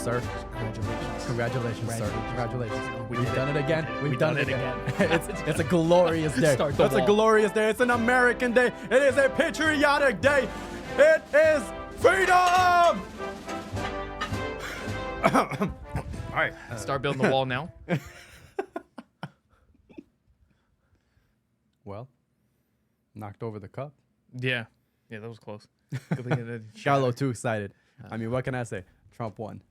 sir. Congratulations, sir. Congratulations. We've done it again. We've done it again. It's a glorious day. It's a glorious day. It's an American day. It is a patriotic day. It is freedom. All right, start building the wall now. Well, knocked over the cup. Yeah, that was close. Got a little too excited. I mean, what can I say? Trump won.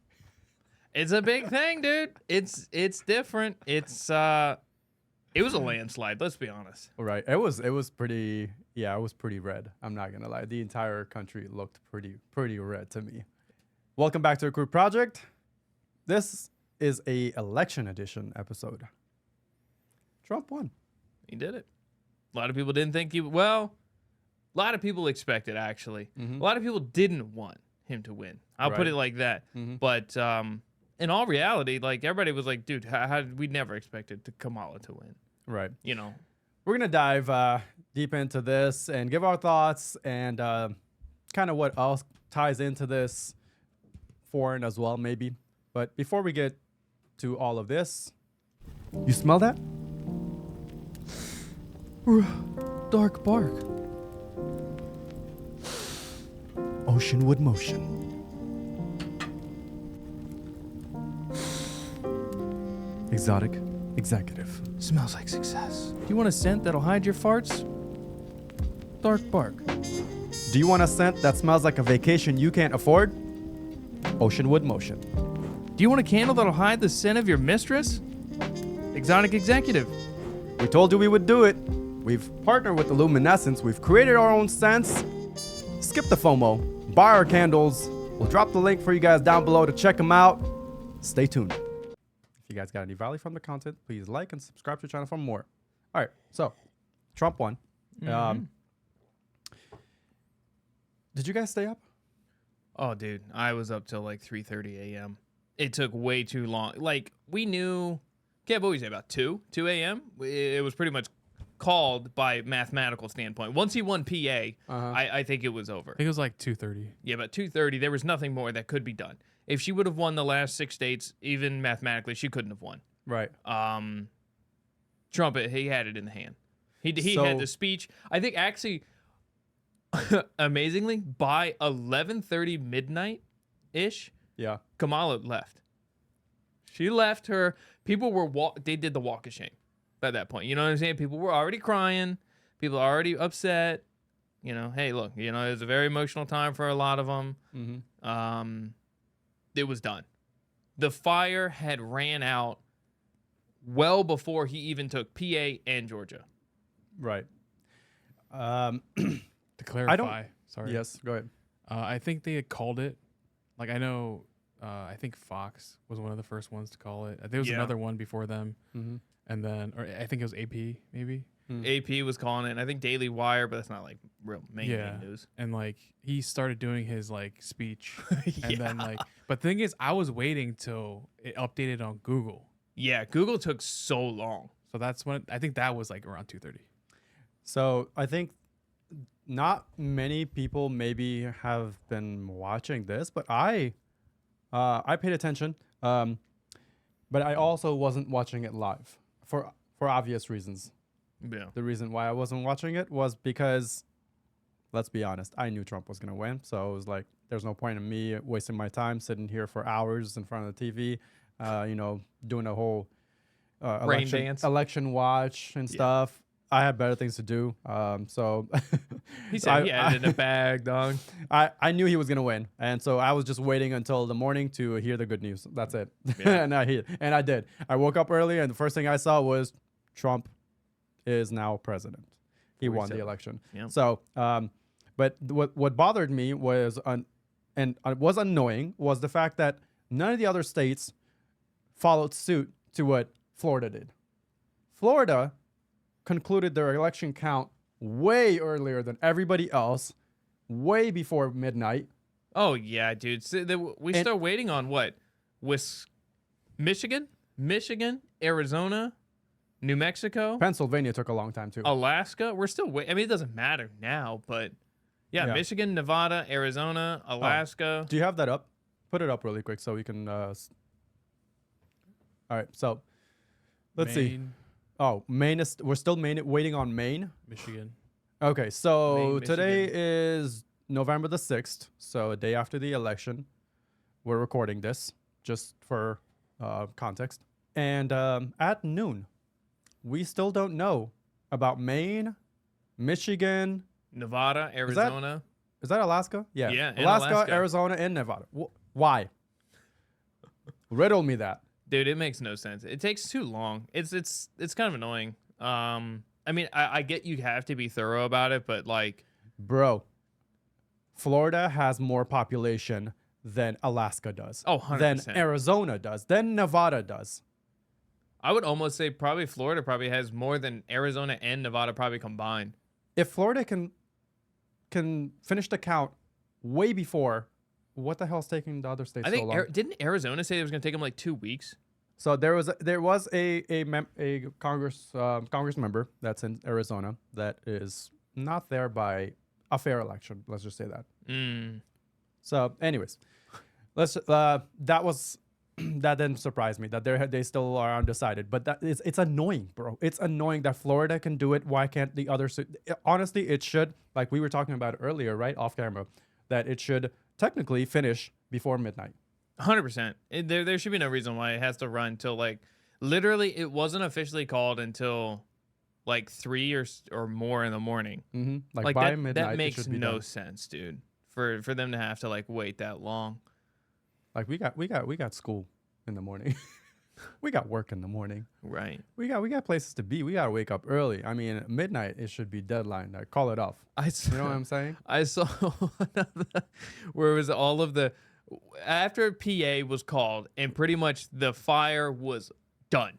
It's a big thing, dude. It's different. It was a landslide. Let's be honest. Right. It was pretty. Yeah, it was pretty red. I'm not gonna lie. The entire country looked pretty red to me. Welcome back to the Crude Project. This is a election edition episode. Trump won. He did it. A lot of people didn't think he. Well, a lot of people expected actually. Mm-hmm. A lot of people didn't want him to win. I'll put it like that. Mm-hmm. But in all reality, like everybody was like, dude, how did we never expected Kamala to win? Right. You know. We're going to dive deep into this and give our thoughts and kind of what else ties into this, foreign as well, maybe. But before we get to all of this, you smell that? Dark bark. Oceanwood motion. Exotic executive. Smells like success. Do you want a scent that'll hide your farts? Dark bark. Do you want a scent that smells like a vacation you can't afford? Oceanwood motion. Do you want a candle that'll hide the scent of your mistress? Exotic executive. We told you we would do it. We've partnered with Luminescence. We've created our own scents. Skip the FOMO. Buy our candles. We'll drop the link for you guys down below to check them out. Stay tuned. If you guys got any value from the content, please like and subscribe to the channel for more. All right, so Trump won. Mm-hmm. Did you guys stay up? Oh, dude, I was up till like 3:30 a.m. It took way too long. Like, we knew, Kev always say about 2 a.m. It was pretty much called by mathematical standpoint. Once he won PA, I think it was over. I think it was like 2:30. Yeah, but 2:30, there was nothing more that could be done. If she would have won the last 6 states, even mathematically, she couldn't have won. Right. Trump, he had it in the hand. He had the speech. I think actually, amazingly, by 11:30 midnight-ish, Yeah. Kamala left. She left her. People were they did the walk of shame at that point. You know what I'm saying? People were already crying. People are already upset. You know, hey, look, you know, it was a very emotional time for a lot of them. Mm-hmm. It was done. The fire had ran out well before he even took PA and Georgia. Right. To clarify, sorry. Yes, go ahead. I think they had called it. Like, I know, I think Fox was one of the first ones to call it. There was another one before them. Mm-hmm. And then, or I think it was AP, maybe. AP was calling it, and I think Daily Wire, but that's not like real main news. And like he started doing his like speech, and then like, but the thing is, I was waiting till it updated on Google. Yeah, Google took so long. So that's when I think that was like around 2:30. So I think not many people maybe have been watching this, but I paid attention. But I also wasn't watching it live for obvious reasons. Yeah. The reason why I wasn't watching it was because, let's be honest, I knew Trump was going to win. So it was like, there's no point in me wasting my time sitting here for hours in front of the TV, doing a whole election watch and stuff. I had better things to do. So he said he had it in a bag, dog. I knew he was going to win. And so I was just waiting until the morning to hear the good news. That's it. Yeah. and I did. I woke up early and the first thing I saw was Trump is now president. He won the election. Yeah. So, but what bothered me was, was annoying, was the fact that none of the other states followed suit to what Florida did. Florida concluded their election count way earlier than everybody else, way before midnight. Oh, yeah, dude. So we still waiting on what? Michigan, Arizona, New Mexico, Pennsylvania took a long time too. Alaska. We're still waiting. I mean, it doesn't matter now, but yeah, Michigan, Nevada, Arizona, Alaska. Do you have that up? put it up really quick so we can. All right, so let's see. Maine, Oh, Maine is we're still waiting on Maine. Michigan. Okay, so Maine, today Michigan. is November the 6th, so a day after the election. We're recording this just for context. And at noon, we still don't know about Maine, Michigan. Nevada, Arizona. Is that Alaska? Yeah. Yeah, and Alaska, Alaska. Arizona, and Nevada. Why? Riddle me that. Dude, it makes no sense. It takes too long. It's kind of annoying. I mean, I get you have to be thorough about it, but like, Bro, Florida has more population than Alaska does. Oh, 100%. Than Arizona does. Than Nevada does. I would almost say probably Florida probably has more than Arizona and Nevada probably combined. If Florida can finish the count way before, what the hell's taking the other states I so think long? didn't Arizona say it was going to take them like 2 weeks? So there was a Congress member that's in Arizona that is not there by a fair election. Let's just say that. Mm. So, anyways, that didn't surprise me that they still are undecided. But it's annoying, bro. It's annoying that Florida can do it. Why can't the other? Honestly, it should, like we were talking about earlier, right off camera, that it should technically finish before midnight. 100%. There should be no reason why it has to run till like literally it wasn't officially called until like 3 or more in the morning. Mm-hmm. Like by that, midnight, that it makes should be no done. sense, dude. For them to have to like wait that long. Like we got school in the morning. We got work in the morning. Right. We got places to be. We gotta wake up early. I mean, midnight it should be deadline. Like, call it off. You know what I'm saying? I saw where it was all of the after PA was called and pretty much the fire was done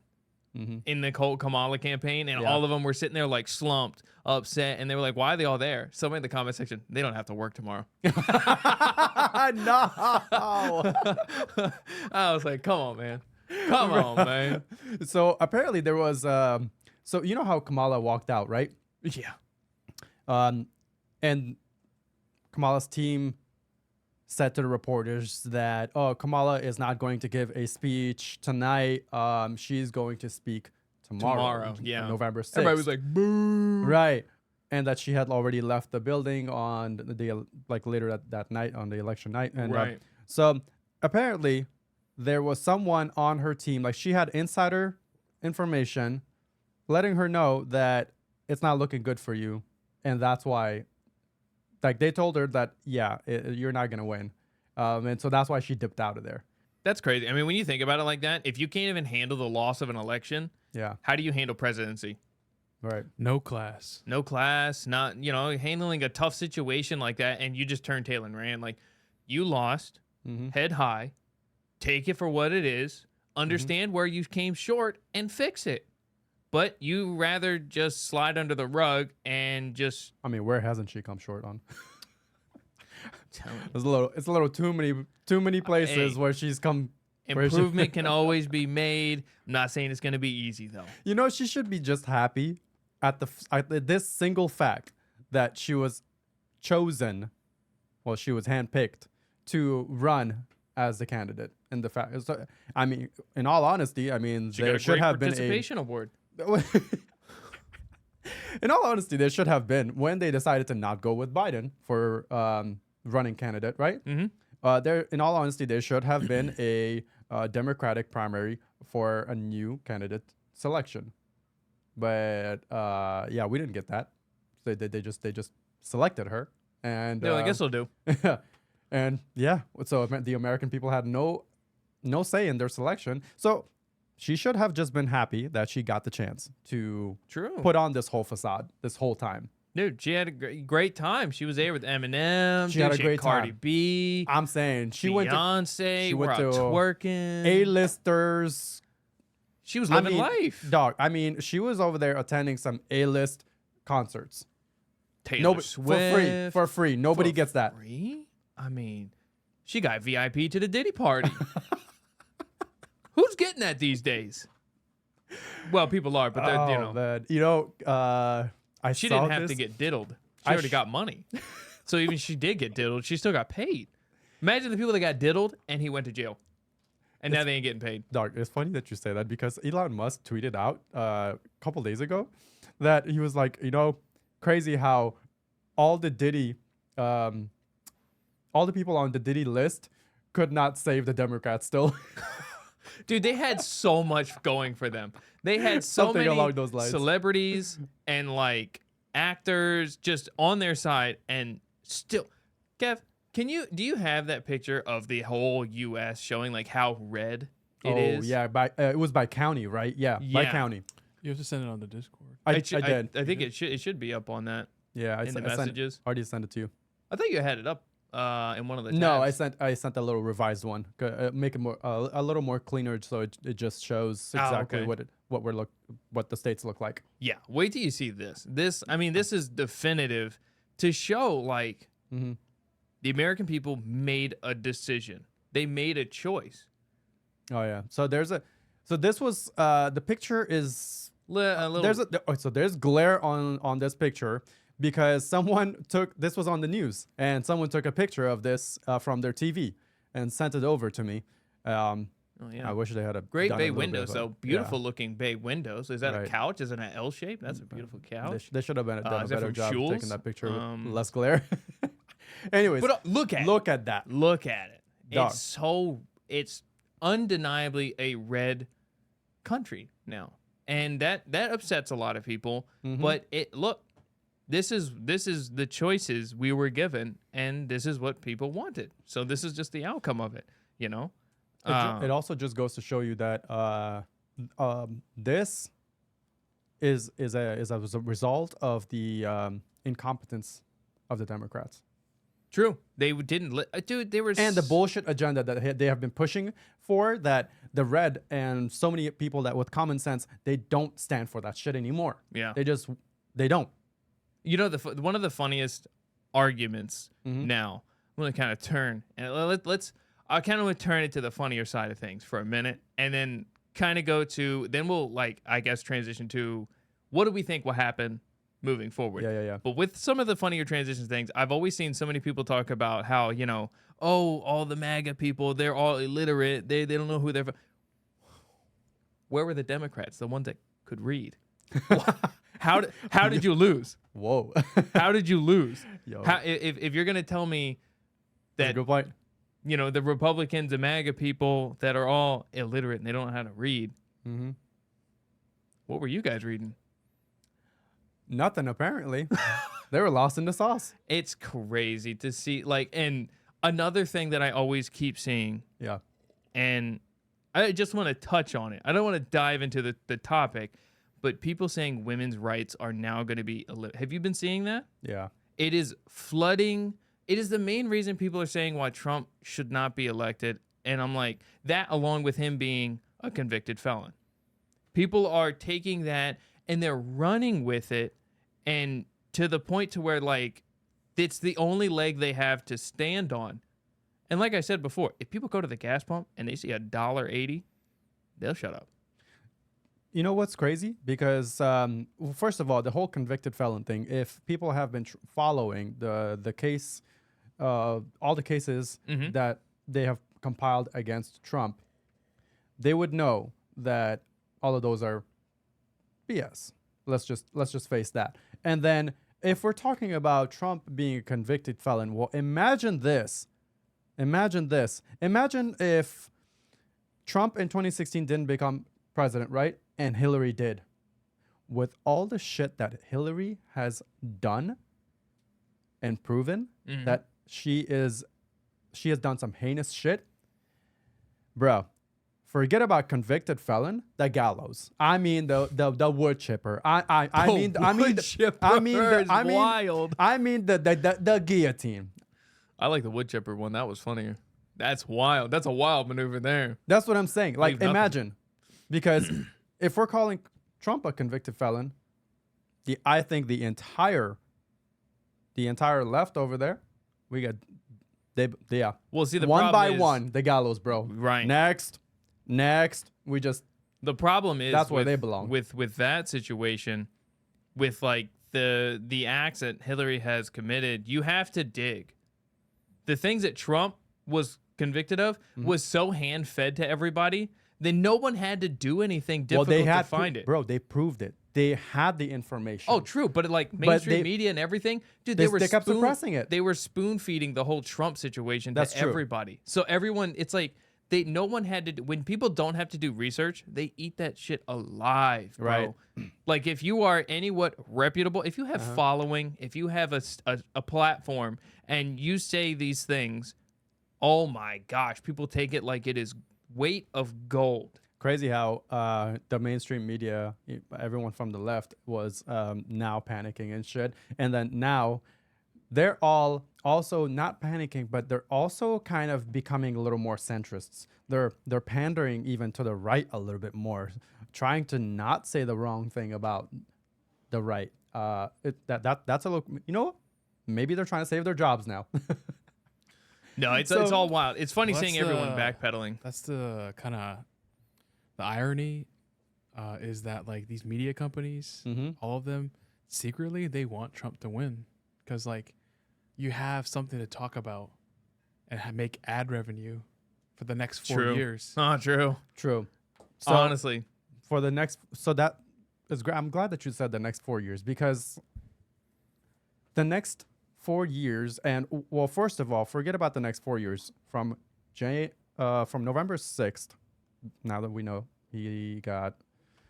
Mm-hmm. in the Kamala campaign, and Yeah. all of them were sitting there like slumped, upset, and they were like, "Why are they all there?" Somebody in the comment section, they don't have to work tomorrow. No. I was like, "Come on, man, come on, man." So apparently there was so you know how Kamala walked out, right? Yeah. And Kamala's team said to the reporters that, oh, Kamala is not going to give a speech tonight. She's going to speak tomorrow, yeah. November 6th. Everybody was like, "Boo!" Right. And that she had already left the building on the like later that night on the election night. And Right. so apparently there was someone on her team, like she had insider information letting her know that it's not looking good for you. And that's why, like they told her that, yeah, you're not going to win. And so that's why she dipped out of there. That's crazy. I mean, when you think about it like that, if you can't even handle the loss of an election, Yeah. how do you handle presidency? Right. No class. No class, not, handling a tough situation like that, and you just turned tail and ran. Like, you lost, Mm-hmm. head high, take it for what it is, understand where you came short, and fix it. But you rather just slide under the rug and just I mean, where hasn't she come short on? tell me. It's a little too many places Hey. where she's come. where she- Improvement can always be made. I'm not saying it's going to be easy, though. You know, she should be just happy at this single fact that she was chosen, well, she was handpicked to run as the candidate. And the fact, so, I mean, in all honesty, I mean, She there got a should great have been participation award. In all honesty, there should have been when they decided to not go with Biden for running candidate, right? Mm-hmm. In all honesty, there should have been a Democratic primary for a new candidate selection, but yeah, we didn't get that. They just selected her, and They're like, "This will do." and yeah, so the American people had no say in their selection. So she should have just been happy that she got the chance to True. put on this whole facade this whole time. Dude, she had a great time. She was there with Eminem. She had a great Cardi time. B. I'm saying she went to Beyonce. she We're went out to twerking. A-listers. She was I living mean, life. Dog, I mean, she was over there attending some A-list concerts. Taylor Swift. For free. Nobody gets that. Free? I mean, she got VIP to the Diddy party. Who's getting that these days? Well, people are, but they're, Man. she saw didn't have this. to get diddled. She I already sh- got money. So even if she did get diddled, she still got paid. Imagine the people that got diddled and he went to jail, and now they ain't getting paid. Dog, it's funny that you say that because Elon Musk tweeted out a couple days ago that he was like, crazy how all the Diddy, all the people on the Diddy list could not save the Democrats still. Dude, they had so much going for them. They had so Something many along those lines. celebrities and like actors just on their side, and still, Kev, do you have that picture of the whole U.S. showing like how red it is? Oh yeah, it was by county, right? Yeah, by Yeah. county. You have to send it on the Discord. I It should- did. I think it should be up on that Yeah, in the I messages. already sent it to you. I think you had it up in one of the tabs. No, I sent a little revised one. Make it more a little more cleaner, so it just shows exactly okay. what the states look like. Yeah, wait till you see this. This is definitive to show like Mm-hmm. the American people made a decision. They made a choice. Oh yeah. So this was the picture is A little. there's glare on this picture because this was on the news and someone took a picture of this from their TV and sent it over to me. Oh yeah. I wish they had a Great done a bay little bit windows, of though. yeah. Beautiful looking bay windows. Is that a Right. couch? Is it an L shape? That's a beautiful couch. They should have done a is that better from job Schul's? taking that picture with less glare. Anyways, But look at that. it. Look at it. Dog. It's undeniably a red country now, and that upsets a lot of people. Mhm. But this is the choices we were given, and this is what people wanted. So this is just the outcome of it. It also just goes to show you that this is a result of the incompetence of the Democrats True. They didn't. Dude, they were. and the bullshit agenda that they have been pushing for. That the red and so many people that with common sense, they don't stand for that shit anymore. Yeah. They don't. One of the funniest arguments now. I'm gonna kind of turn and I kind of want to turn it to the funnier side of things for a minute, and then kind of go to. Then we'll transition to what do we think will happen moving forward. Yeah. But with some of the funnier transition things, I've always seen so many people talk about how, all the MAGA people, they're all illiterate. They don't know who they're. Where were the Democrats? The ones that could read. How did you lose? Whoa. How did you lose? Yo. If you're gonna tell me That's a that good point. the Republicans and MAGA people that are all illiterate and they don't know how to read, Mm-hmm. what were you guys reading? Nothing apparently. They were lost in the sauce. It's crazy to see. And another thing that I always keep seeing, Yeah. and I just want to touch on it. I don't want to dive into the topic, but people saying women's rights are now going to be. Have you been seeing that? Yeah. It is flooding. It is the main reason people are saying why Trump should not be elected. And I'm like, that along with him being a convicted felon. People are taking that and they're running with it, and to the point to where it's the only leg they have to stand on. And like I said before, if people go to the gas pump and they see $1.80, they'll shut up. You know what's crazy? Because first of all, the whole convicted felon thing. If people have been following the case, all the cases that they have compiled against Trump, they would know that all of those are BS. Let's just face that. And then if we're talking about Trump being a convicted felon, well, imagine this. Imagine if Trump in 2016 didn't become president, right? And Hillary did. With all the shit that Hillary has done and proven that she has done some heinous shit, bro. Forget about convicted felon, the gallows. I mean the wood chipper. I mean wild. I mean the guillotine. I like the wood chipper one. That was funnier. That's wild. That's a wild maneuver there. That's what I'm saying. Like, Leave nothing. imagine, because if we're calling Trump a convicted felon, I think the entire left over there, we got yeah. Well, see, the one problem by is, one, the gallows, bro. Right. Next, we just The problem is That's where they belong. With that situation, with the acts that Hillary has committed, you have to dig. The things that Trump was convicted of Mm-hmm. was so hand fed to everybody, then no one had to do anything difficult they had to find it. Bro, they proved it. They had the information. Oh, true, but like mainstream media and everything, dude, they kept suppressing it. They were spoon feeding the whole Trump situation That's to true. everybody. So everyone, it's like no one had to. When people don't have to do research, they eat that shit alive, bro. Right. Like if you are anywhat reputable, if you have following, if you have a platform, and you say these things, oh my gosh, people take it like it is weight of gold. Crazy how the mainstream media, everyone from the left was now panicking and shit. And then now they're all also not panicking, but they're also kind of becoming a little more centrists. They're pandering even to the right a little bit more, trying to not say the wrong thing about the right. That's a look. You know what? Maybe they're trying to save their jobs now. No, it's So- all wild. It's funny Well, seeing that's everyone the- backpedaling. That's the kind of the irony is that like these media companies, Mm-hmm. all of them secretly they want Trump to win because like you have something to talk about and make ad revenue for the next 4 True. years. Oh, true. True. So Honestly, for the next, so that is great. I'm glad that you said the next 4 years, because the next 4 years, and well, first of all, forget about the next 4 years from November 6th. Now that we know he got,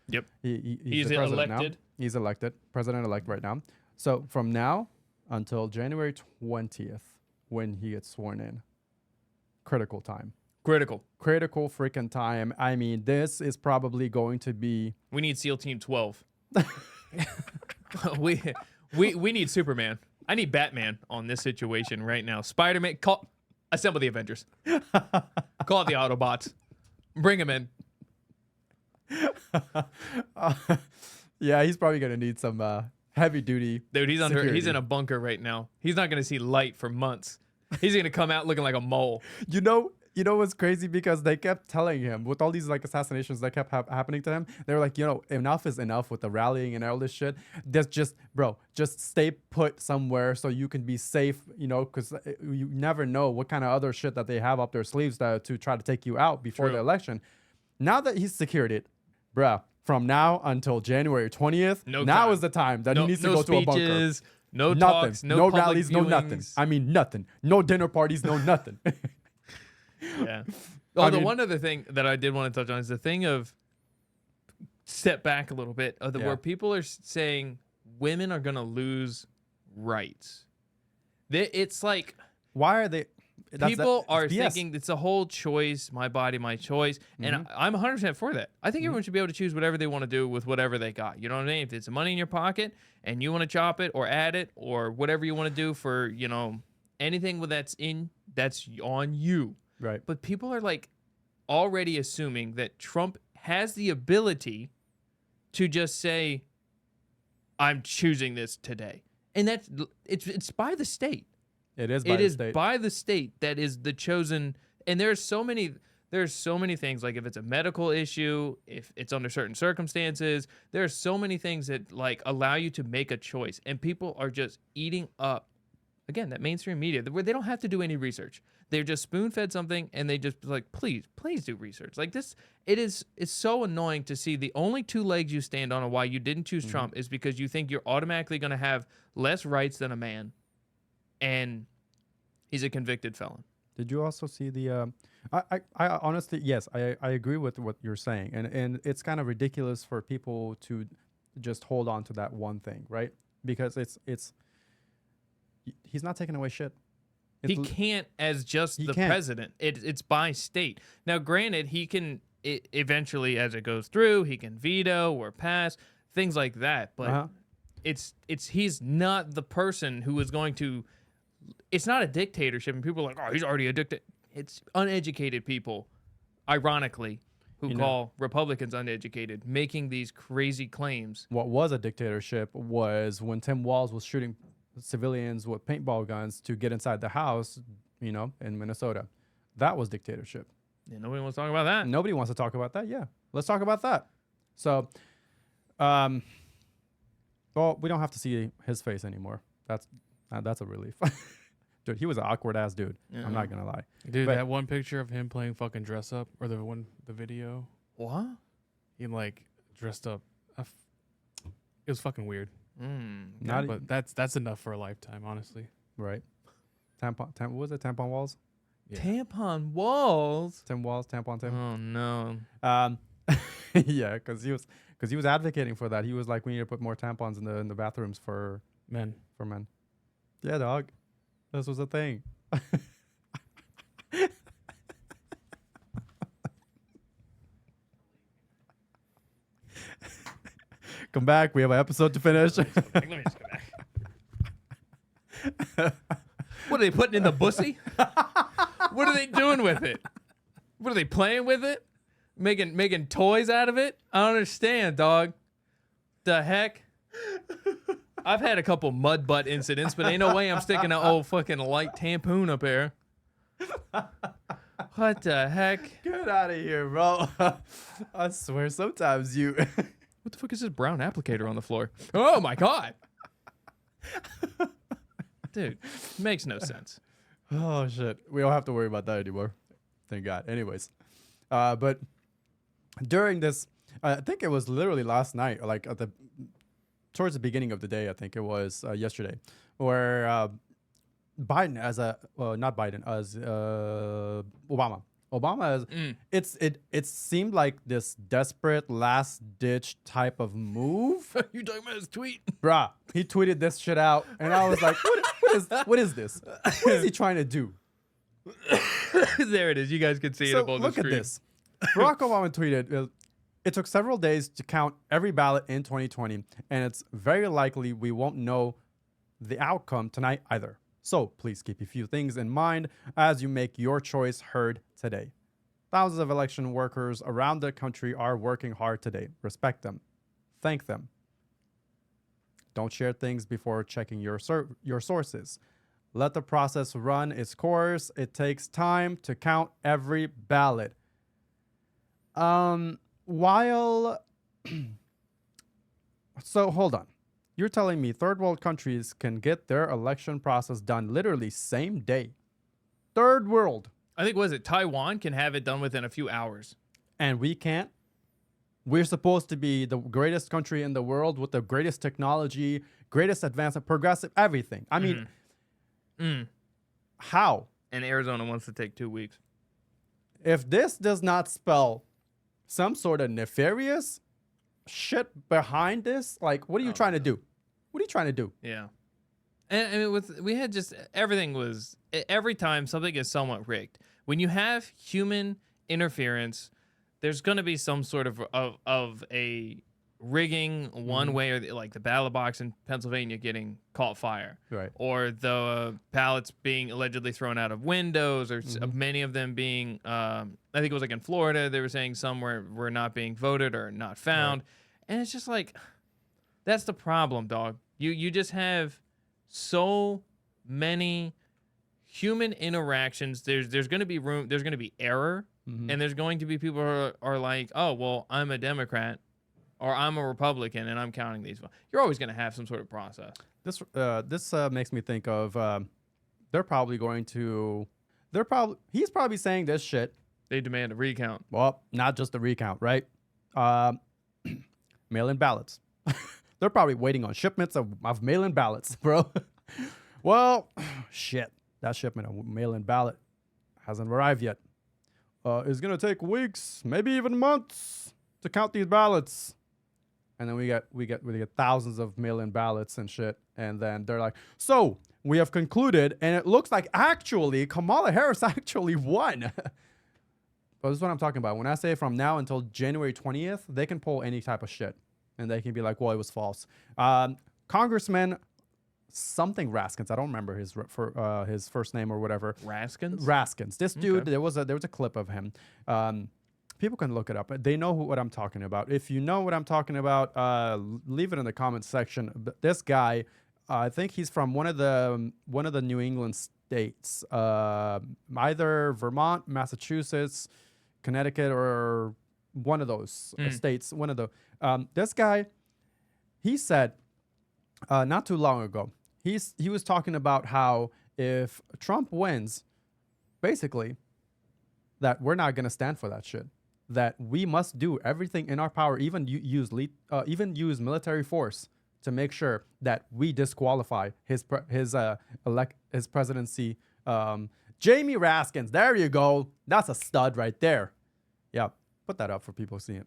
Yep. he's the president now. elected. He's elected, president-elect right now. So from now until January 20th, when he gets sworn in, critical time. Critical. Critical freaking time. I mean, this is probably going to be. We need SEAL Team 12. we need Superman. I need Batman on this situation right now. Spider-Man, assemble the Avengers. Call it the Autobots. Bring them in. Yeah, he's probably gonna need some heavy duty. Dude, he's security. in a bunker right now. He's not going to see light for months. He's going to come out looking like a mole. You know what's crazy, because they kept telling him with all these like assassinations that kept happening to him. They were like, enough is enough with the rallying and all this shit. That's just stay put somewhere so you can be safe. Because you never know what kind of other shit that they have up their sleeves to try to take you out before True. the election. Now that he's secured it, bruh, from now until January 20th, No now time. is the time that he needs to no go to a bunker. speeches, no Nothing. talks, no public rallies, no nothing. viewings. I mean, nothing. No dinner parties, no nothing. Yeah. Oh, I the mean- one other thing that I did want to touch on is the thing of step back a little bit of Yeah. where people are saying women are going to lose rights. It's like Why are they? people are it's BS. thinking it's a whole choice, my body, my choice. And I'm 100% for that. I think everyone should be able to choose whatever they want to do with whatever they got. You know what I mean? If it's money in your pocket and you want to chop it or add it or whatever you want to do for, anything that's on you. Right. But people are like already assuming that Trump has the ability to just say, I'm choosing this today. And it's by the state. It is by It the is state. by the state that is the chosen. And there's so many things, like if it's a medical issue, if it's under certain circumstances, there's so many things that like allow you to make a choice. And people are just eating up, again, that mainstream media where they don't have to do any research. They're just spoon-fed something and they just like, please do research. Like this, it's so annoying to see the only two legs you stand on and why you didn't choose Trump is because you think you're automatically going to have less rights than a man. And he's a convicted felon. Did you also see the? I honestly, yes, I agree with what you're saying, and it's kind of ridiculous for people to just hold on to that one thing, right? Because he's not taking away shit. He can't as just the can't. president. It's by state. Now, granted, he can eventually, as it goes through, he can veto or pass things like that. But he's not the person who is going to. It's not a dictatorship, and people are like, oh, he's already a dictator. It's uneducated people, ironically, who call Republicans uneducated, making these crazy claims. What was a dictatorship was when Tim Walz was shooting civilians with paintball guns to get inside the house, in Minnesota. That was dictatorship. Yeah, nobody wants to talk about that. Nobody wants to talk about that. Yeah, let's talk about that. So, well, we don't have to see his face anymore. That's a relief. Dude, he was an awkward ass dude. Yeah. I'm not gonna lie. Dude, But- that one picture of him playing fucking dress up, or the video, What? he like dressed up. It was fucking weird. Not But that's enough for a lifetime, honestly. right. What was it? Tampon walls. Yeah. Tampon walls. Tampon Tim. Oh no. Yeah, because he was advocating for that. He was like, we need to put more tampons in the bathrooms for Men. men. Yeah, dog. This was a thing. Come back. We have an episode to finish. Let me just go back. What are they putting in the bussy? What are they doing with it? What are they playing with it? Making toys out of it? I don't understand, dog. The heck? I've had a couple mud butt incidents, but ain't no way I'm sticking an old fucking light tampon up there. What the heck? Get out of here, bro. I swear, sometimes you. What the fuck is this brown applicator on the floor? Oh my god. Dude, makes no sense. Oh shit, we don't have to worry about that anymore. Thank God. Anyways, but during this, I think it was literally last night, like towards the beginning of the day. I think it was yesterday, where Biden not Biden, as Obama. Obama is it seemed like this desperate last ditch type of move. You talking about his tweet? Bruh, he tweeted this shit out, and I was like, what is this? What is he trying to do? There it is. You guys can see it So up on the look screen. at this. Barack Obama tweeted, it took several days to count every ballot in 2020, and it's very likely we won't know the outcome tonight either. So please keep a few things in mind as you make your choice heard today. Thousands of election workers around the country are working hard today. Respect them. Thank them. Don't share things before checking your sources. Let the process run its course. It takes time to count every ballot. While so hold on. You're telling me third world countries can get their election process done literally same day. Third world. I think, was it Taiwan can have it done within a few hours. And we can't? We're supposed to be the greatest country in the world with the greatest technology, greatest advancement, progressive, everything. I mean, how? And Arizona wants to take 2 weeks. If this does not spell some sort of nefarious shit behind this, like, what are you trying to do? What are you trying to do? Yeah. And I mean, we had just everything was every time something is somewhat rigged. When you have human interference, there's going to be some sort of a rigging one way, or like the ballot box in Pennsylvania getting caught fire, Right. or the ballots being allegedly thrown out of windows, or many of them being. I think it was like in Florida, they were saying some were not being voted or not found, and it's just like that's the problem, dog. You just have so many human interactions. There's going to be room. There's going to be error, and there's going to be people who are like, oh well, I'm a Democrat or I'm a Republican and I'm counting these. You're always going to have some sort of process. This makes me think of he's probably saying this shit. They demand a recount. Well, not just a recount, right? Mail-in ballots. They're probably waiting on shipments of mail-in ballots, bro. Well, shit. That shipment of mail-in ballot hasn't arrived yet. It's gonna take weeks, maybe even months, to count these ballots. And then we get thousands of mail-in ballots and shit. And then they're like, so we have concluded, and it looks like actually Kamala Harris actually won. But this is what I'm talking about. When I say from now until January 20th, they can pull any type of shit. And they can be like, well, it was false. Congressman something Raskins. I don't remember his first name or whatever. Raskins? This dude, there was a clip of him. People can look it up. They know what I'm talking about. If you know what I'm talking about, leave it in the comments section. But this guy, I think he's from one of the New England states, either Vermont, Massachusetts, Connecticut, or one of those states. One of the this guy, he said not too long ago, he was talking about how if Trump wins, basically, that we're not gonna stand for that shit. That we must do everything in our power, even even use military force to make sure that we disqualify his presidency. Jamie Raskins, there you go. That's a stud right there. Yeah, put that up for people to see it.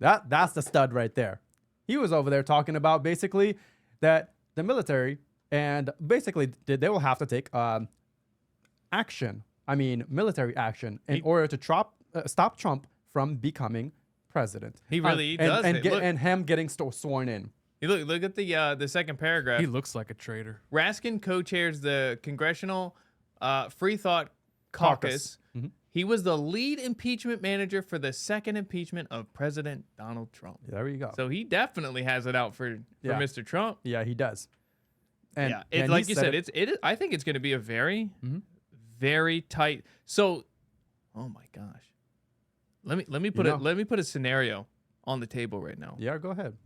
That's the stud right there. He was over there talking about basically that the military and basically they will have to take action. I mean, military action in order to stop Trump from becoming president. He really does and, it. and him getting sworn in. You look at the second paragraph. He looks like a traitor. Raskin co-chairs the Congressional Free Thought Caucus. Mhm. He was the lead impeachment manager for the second impeachment of President Donald Trump. There you go. So he definitely has it out for Yeah. Mr. Trump. Yeah, he does. And, Yeah, and like he you said, I think it's going to be a very, very tight. So, oh my gosh, let me put a scenario on the table right now. yeah, go ahead.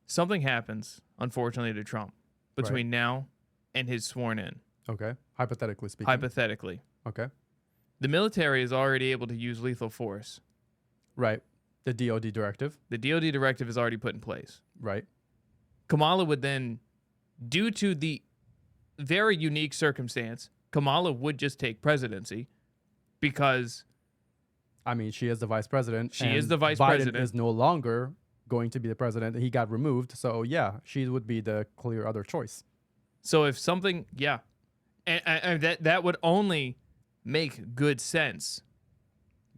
Something happens, unfortunately, to Trump between now and his sworn in. Okay, hypothetically speaking. Hypothetically, Okay, the military is already able to use lethal force. right. The DoD directive. The DoD directive is already put in place. Right. Kamala would then, due to the very unique circumstance, Kamala would just take presidency because I mean, she is the vice president. She is and the vice Biden president. is no longer going to be the president. He got removed. So, yeah, she would be the clear other choice. so if something, yeah, and that would only make good sense.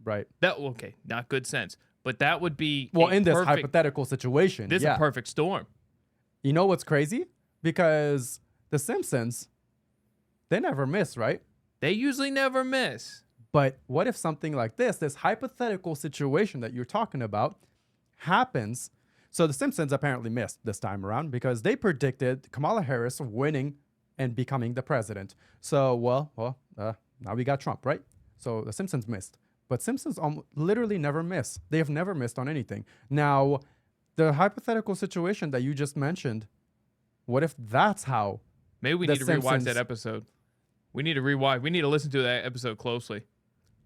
Right. Okay, not good sense, but that would be Well, a in this perfect, hypothetical situation, this is yeah. a perfect storm. You know what's crazy? Because The Simpsons, they never miss, right? They usually never miss. But what if something like this hypothetical situation that you're talking about, happens? So The Simpsons apparently missed this time around because they predicted Kamala Harris winning and becoming the president. So, now we got Trump, right? So The Simpsons missed. But Simpsons literally never miss. They have never missed on anything. Now, the hypothetical situation that you just mentioned, what if that's how? Maybe we The need to rewatch Simpsons- that episode. We need to rewind. We need to listen to that episode closely.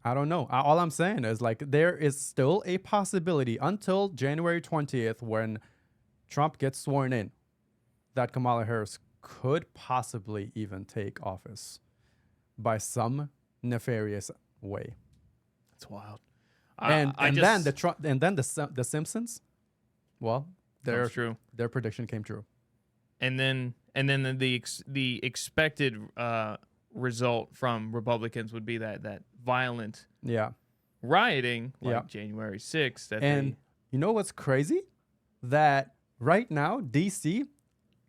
I don't know. All I'm saying is like there is still a possibility until January 20th when Trump gets sworn in that Kamala Harris could possibly even take office by some nefarious way. That's wild. And I then just- the Simpsons, well, That's true. their prediction came true. And then the expected result from Republicans would be that violent Yeah. rioting like Yeah. January 6th. That And you know what's crazy? That right now, DC,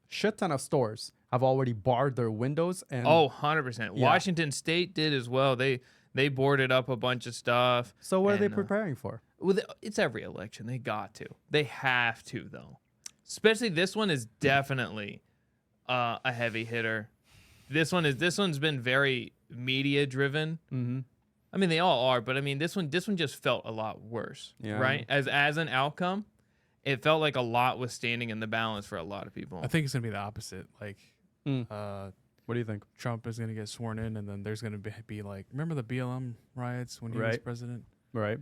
shit ton of stores have already barred their windows and 100%. Yeah. Washington State did as well. They boarded up a bunch of stuff. so what are they and, preparing for? It's every election. They got to. They have to, though. Especially this one is definitely a heavy hitter. This one's been very media driven. Mm-hmm. I mean, they all are, but I mean, this one just felt a lot worse, Yeah. right? As an outcome, it felt like a lot was standing in the balance for a lot of people. I think it's gonna be the opposite. Like, What do you think? Trump is gonna get sworn in, and then there's gonna be like, remember the BLM riots when he was Right. president? Right.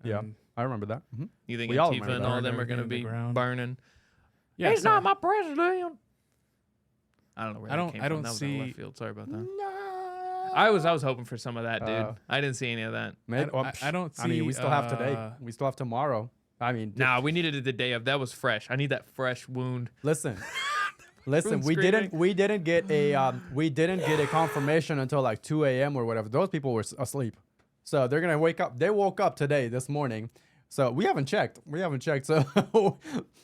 Yeah, And I remember that. Mm-hmm. You think We all Antifa remember and that. all them are Everything going to in the be ground. burning? Yeah, He's so not my president. I don't know where I that don't- came I from. don't That was out of see- left field. Sorry about that. No. I was hoping for some of that, dude. Uh, I didn't see any of that. Maybe, I don't see. I mean, we still have today. We still have tomorrow. I mean, Nah, we needed it the day of. That was fresh. I need that fresh wound. listen. Listen, Room we screaming. didn't get a confirmation until like 2 a.m. or whatever. Those people were asleep, so they're gonna wake up. They woke up today, this morning. So we haven't checked. So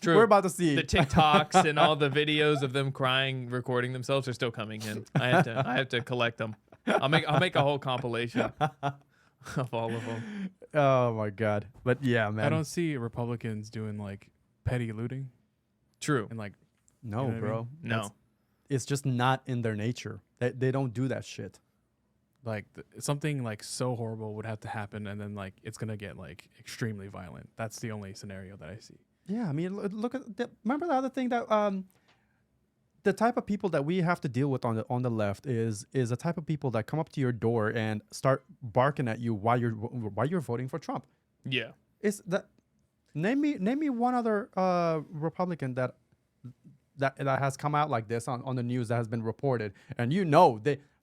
True. we're about to see The TikToks and all the videos of them crying, recording themselves are still coming in. I have to collect them. I'll make a whole compilation of all of them. Oh my god! But yeah, man. I don't see Republicans doing like petty looting True. and like No, You know what I bro. mean? No. It's just not in their nature. They don't do that shit. something like so horrible would have to happen, and then like it's gonna get like extremely violent. That's the only scenario that I see. Yeah, I mean, look at remember the other thing that the type of people that we have to deal with on the left is a type of people that come up to your door and start barking at you while you're voting for Trump. Yeah. Is that name me one other Republican that has come out like this on the news that has been reported, and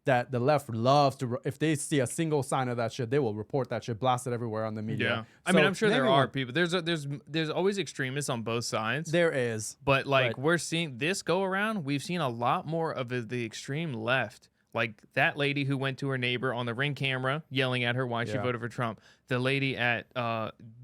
that the left loves to if they see a single sign of that shit, they will report that shit, blast it everywhere on the media. Yeah. I So mean, I'm sure name there me are one. people. There's always extremists on both sides. There is. But like Right. we're seeing this go around, we've seen a lot more of the extreme left. Like that lady who went to her neighbor on the Ring camera yelling at her why she Yeah. voted for Trump. The lady at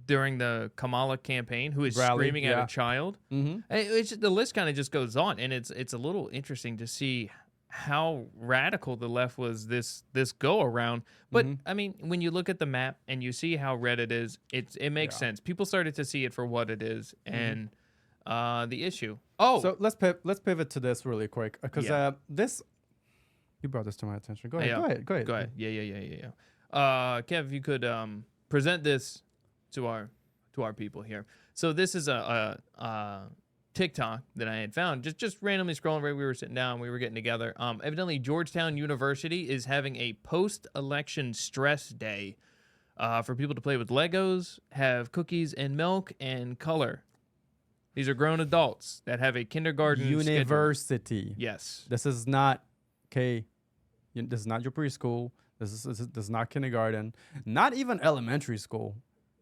during the Kamala campaign who is Rally, screaming at yeah. a child. Mm-hmm. The list kind of just goes on, and it's a little interesting to see how radical the left was this go around. But Mm-hmm. I mean, when you look at the map and you see how red it is, it makes sense. People started to see it for what it is, and the issue. Oh, So let's pivot to this really quick because Yeah. this you brought this to my attention. Go ahead. Yeah. Go ahead. Go ahead. Yeah. Kev, if you could present this to our people here. So this is a TikTok that I had found just randomly scrolling right. We were sitting down, we were getting together. Evidently, Georgetown University is having a post-election stress day for people to play with Legos, have cookies and milk, and color. These are grown adults that have a kindergarten schedule. University. Yes. This is not this is not your preschool. This is not kindergarten. Not even elementary school.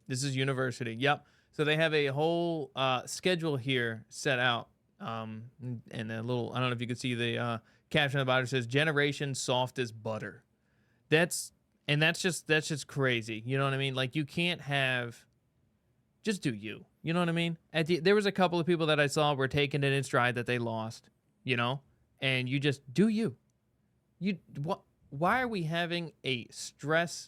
This is university. Yep. So they have a whole schedule here set out. And a little, I don't know if you could see the caption about it. It says "Generation Soft as Butter." That's just crazy. You know what I mean? Like you can't have. Just do you. You know what I mean? There was a couple of people that I saw were taking it in stride that they lost. You know, and you just do you. Why are we having a stress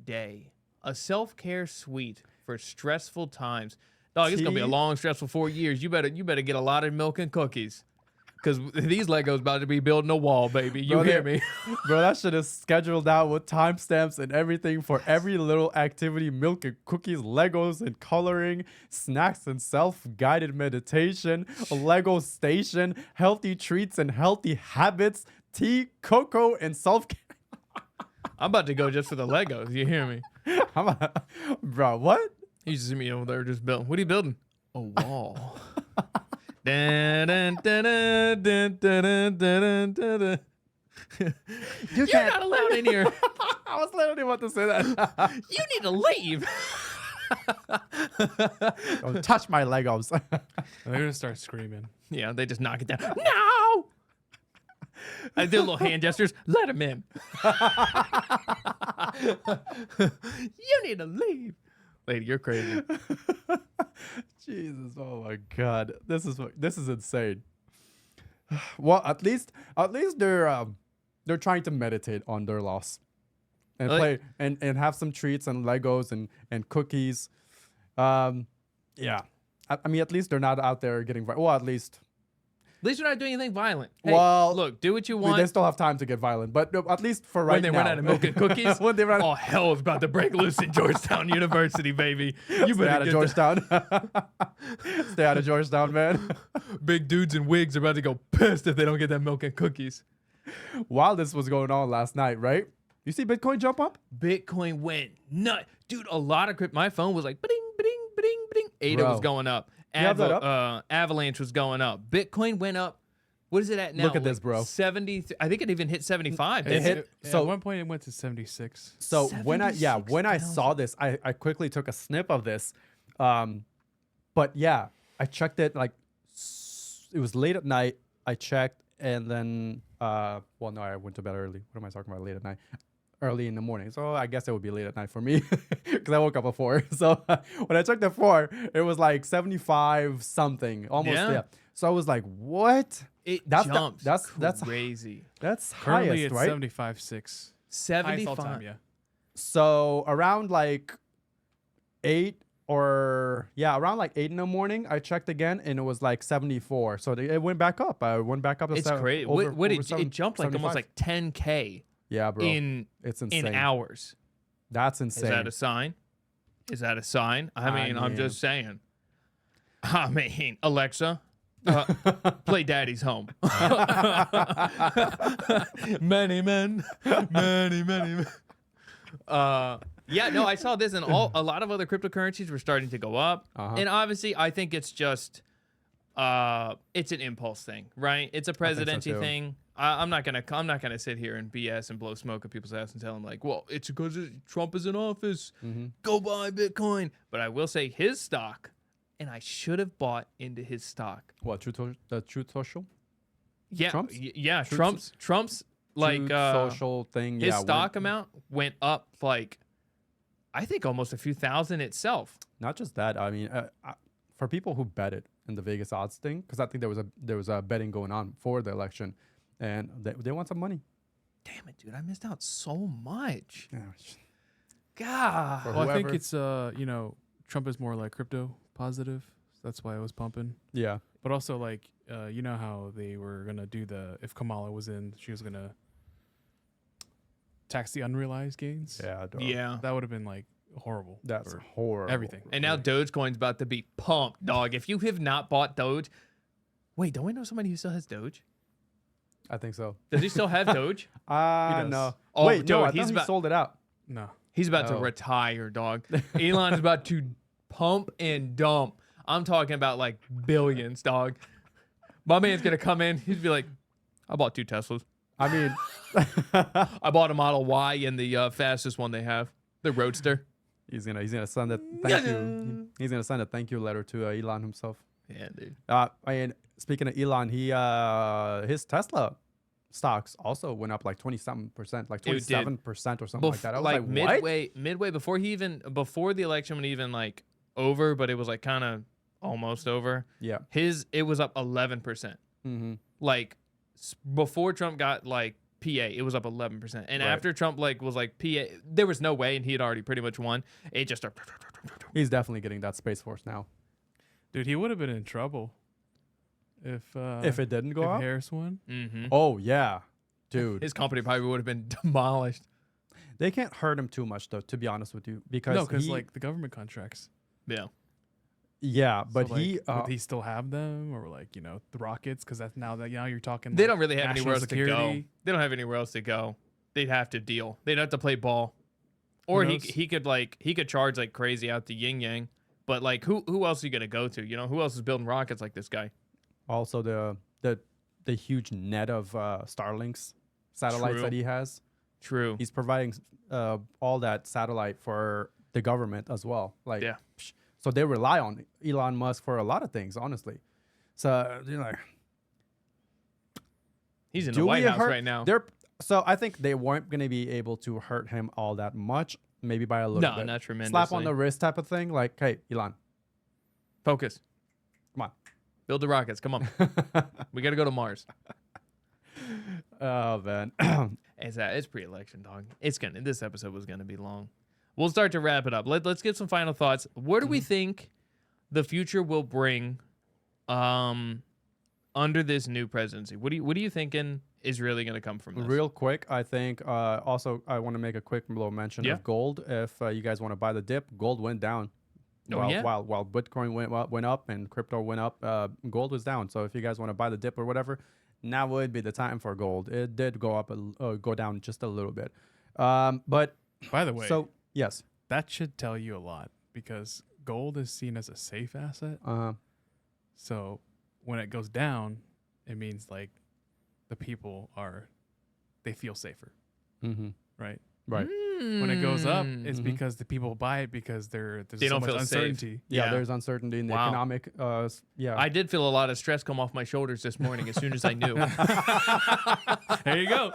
day, a self-care suite for stressful times? Dog, it's gonna be a long, stressful 4 years. You better get a lot of milk and cookies, because these Legos about to be building a wall, baby. You hear me? Bro, that shit is scheduled out with timestamps and everything for every little activity: milk and cookies, Legos and coloring, snacks and self-guided meditation, a Lego station, healthy treats and healthy habits, tea, cocoa, and self-care. I'm about to go just for the Legos. You hear me? Bro, what? You just see me over there just building. What are you building? A wall. Dun, dun, dun, dun, dun, dun, dun, dun, dun. You're not allowed in here. I was literally about to say that. You need to leave. Don't touch my Legos. They're gonna start screaming. Yeah, they just knock it down. No! I do little hand gestures. Let him in. You need to leave. Lady, you're crazy. Jesus, oh my God, this is insane. Well, at least they're trying to meditate on their loss and play and have some treats and Legos and cookies. Yeah, I mean, at least they're not out there getting well. At least you're not doing anything violent. Hey, Well, look, do what you they want. still have time to get violent, but at least for right When they now. run out of milk and cookies, When they run oh, hell is about to break loose in Georgetown University, baby. You Stay out better of get Georgetown. Stay out of Georgetown, man. big dudes in wigs are about to go pissed if they don't get that milk and cookies. While this was going on last night, right? You see Bitcoin jump up? Bitcoin went nuts. Dude, a lot of crypto. My phone was like, bing, bing, bing, bing. ADA was Bro. going up. You have that up? Avalanche was going up. Bitcoin went up. What is it at now? Look at this, bro. 70. I think it even hit 75. It hit- So at one point it went to 76. So when I saw 76,000. this, I quickly took a snip of this. But yeah, I checked it it was late at night. I checked and then well no, I went to bed early. What am I talking about late at night? Early in the morning. So I guess it would be late at night for me because I woke up at 4. So when I checked at 4, it was like 75 something, almost Yeah. there. So I was like, what? It That's the- jumps. that's- crazy. That's Currently highest, it's right? 75.6. Highest all 75. time, yeah. So around like 8 around like 8 in the morning, I checked again and it was like 74. So it went back up. I went back up to It's crazy. It jumped like 75. almost like 10K Yeah, bro. in It's insane. hours. That's Is insane. that a sign? Is that a sign? I mean, I'm mean- just saying. I mean, Alexa, Play Daddy's Home. Many men, many men. Yeah, no, I saw this, and a lot of other cryptocurrencies were starting to go up, and obviously, I think it's just it's an impulse thing, right? It's a presidency thing. I'm not gonna sit here and BS and blow smoke at people's ass and tell them like, well, it's because Trump is in office. Go buy Bitcoin. But I will say his stock, and I should have bought into his stock. What, the Truth Social? Yeah, Trump's? yeah, Trump's like Truth Social thing. his Yeah, stock amount went up like, I think almost a few thousand itself. Not just that. I mean, for people who bet it in the Vegas odds thing, because I think there was a betting going on for the election, and they want some money. Damn it, dude! I missed out so much. Yeah. God. For Well, I think whoever- it's Trump is more like crypto positive. So that's why it was pumping. Yeah. But also like you know how they were gonna do if Kamala was in, she was gonna tax the unrealized gains. Yeah. Dog. Yeah. That would have been like horrible. That's for horrible. everything. And now Dogecoin's about to be pumped, dog. If you have not bought Doge, wait, don't we know somebody who still has Doge? I think so. Does he still have Doge? does. No. Oh, Wait, dude, no. I he's thought he about- sold it out. No. He's about to Oh. retire, dog. Elon's about to pump and dump. I'm talking about like billions, dog. My man's gonna come in. He'd be like, I bought 2 Teslas. I mean, I bought a Model Y and the fastest one they have, the Roadster. he's gonna send a thank you. He's gonna send a thank you letter to Elon himself. Yeah, dude. I mean, speaking of Elon, his Tesla stocks also went up like 20-something%, like It did. 27% or something like that. I was like, what? midway before the election went even like over, but it was like kind of almost over. Yeah. It was up 11%. Mm-hmm. Like before Trump got like PA, it was up 11%, and Right. after Trump like was like PA, there was no way, and he had already pretty much won. It just started. He's definitely getting that Space Force now. Dude, he would have been in trouble if If it didn't go if up. Harris won. Mm-hmm. Oh yeah, dude. His company probably would have been demolished. They can't hurt him too much though, to be honest with you, because No, because like the government contracts. Yeah. yeah, but So, like, would would he still have them, or like the rockets? Because that's now you're talking. They like, don't really have national anywhere else to go. security. They don't have anywhere else to go. They'd have to deal. They'd have to play ball, or knows? he could charge like crazy out the yin yang. But like who else are you gonna go to? Who else is building rockets like this guy? also the huge net of Starlinks satellites True. that he has. True. He's providing all that satellite for the government as well. Like, Yeah. So they rely on Elon Musk for a lot of things, honestly. So He's in do the White we House hurt- right now. So I think they weren't going to be able to hurt him all that much, maybe by a little No, bit. not tremendously. Slap on the wrist type of thing, like, hey, Elon, Focus. come on. Build the rockets. Come on. We got to go to Mars. Oh man. It's pre-election, dog. This episode was gonna be long. We'll start to wrap it up. Let's get some final thoughts. What do we think the future will bring under this new presidency? What are you thinking is really gonna come from this? Real quick, I think also I want to make a quick little mention Yeah. of gold. If you guys want to buy the dip, gold went down. Oh, yeah? While Bitcoin went up and crypto went up, gold was down. So if you guys want to buy the dip or whatever, now would be the time for gold. It did go up, go down just a little bit. But By the way, so yes, that should tell you a lot because gold is seen as a safe asset. So when it goes down, it means like the people they feel safer, mm-hmm. right? Right. When it goes up, it's Mhm. because the people buy it because there's They so don't much feel safe. uncertainty. Yeah, Yeah. there's uncertainty in the Wow. economic. Yeah. I did feel a lot of stress come off my shoulders this morning as soon as I knew. There you go.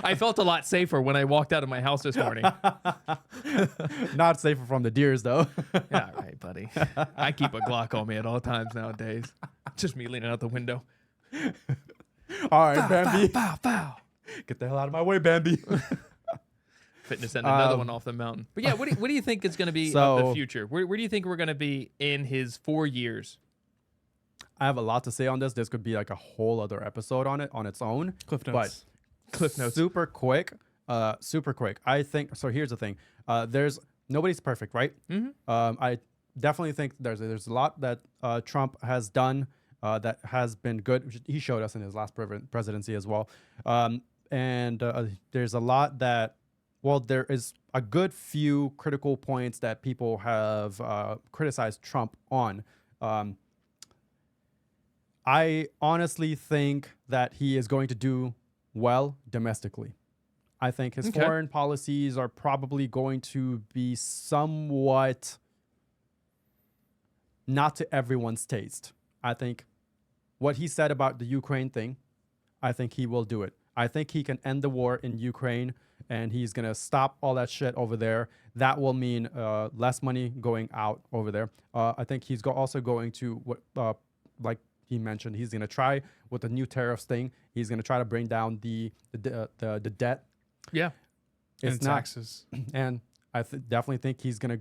I felt a lot safer when I walked out of my house this morning. Not safer from the deers though. Yeah, right, buddy. I keep a Glock on me at all times nowadays. Just me leaning out the window. All right, Bambi. Bow, bow. Get the hell out of my way, Bambi. Fitness and another one off the mountain. But yeah, what do you think is going to be of the So- future? Where do you think we're going to be in his 4 years? I have a lot to say on this. This could be like a whole other episode on its own. Cliff notes. Cliff notes. Super quick. Super quick. I think so. Here's the thing. Nobody's perfect, right? Mhm. I definitely think there's a lot that Trump has done that has been good. Which he showed us in his last presidency as well. And there's a lot that, well, there is a good few critical points that people have criticized Trump on. I honestly think that he is going to do well domestically. I think his foreign policies are probably going to be somewhat not to everyone's taste. I think what he said about the Ukraine thing, I think he will do it. I think he can end the war in Ukraine, and he's going to stop all that shit over there. That will mean less money going out over there. I think he's also going to, like he mentioned, he's going to try with the new tariffs thing. He's going to try to bring down the debt. Yeah. It's and not, taxes. And I definitely think he's going to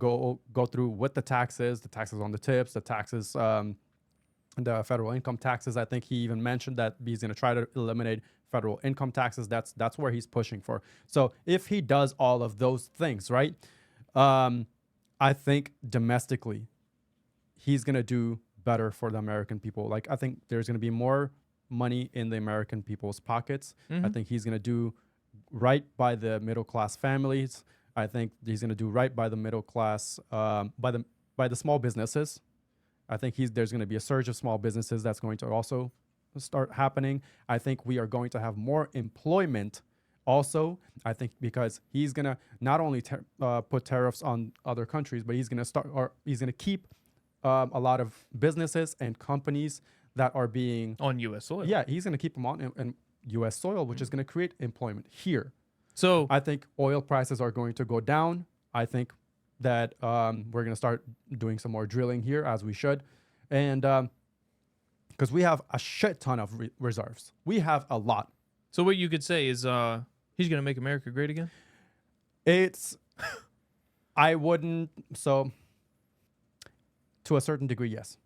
go through with the taxes on the tips, the taxes, the federal income taxes. I think he even mentioned that he's going to try to eliminate federal income taxes. That's where he's pushing for. So if he does all of those things, right, I think domestically he's going to do better for the American people. Like, I think there's going to be more money in the American people's pockets. Mm-hmm. I think he's going to do right by the middle class families. I think he's going to do right by the middle class, by the small businesses. I think there's going to be a surge of small businesses that's going to also start happening. I think we are going to have more employment also. I think because he's going to not only put tariffs on other countries, but he's going to keep a lot of businesses and companies that are being on U.S. soil. Yeah, he's going to keep them on U.S. soil, which is going to create employment here. So I think oil prices are going to go down. I think that we're going to start doing some more drilling here, as we should. And because we have a shit ton of reserves. We have a lot. So what you could say is he's going to make America great again? I wouldn't, so to a certain degree, yes.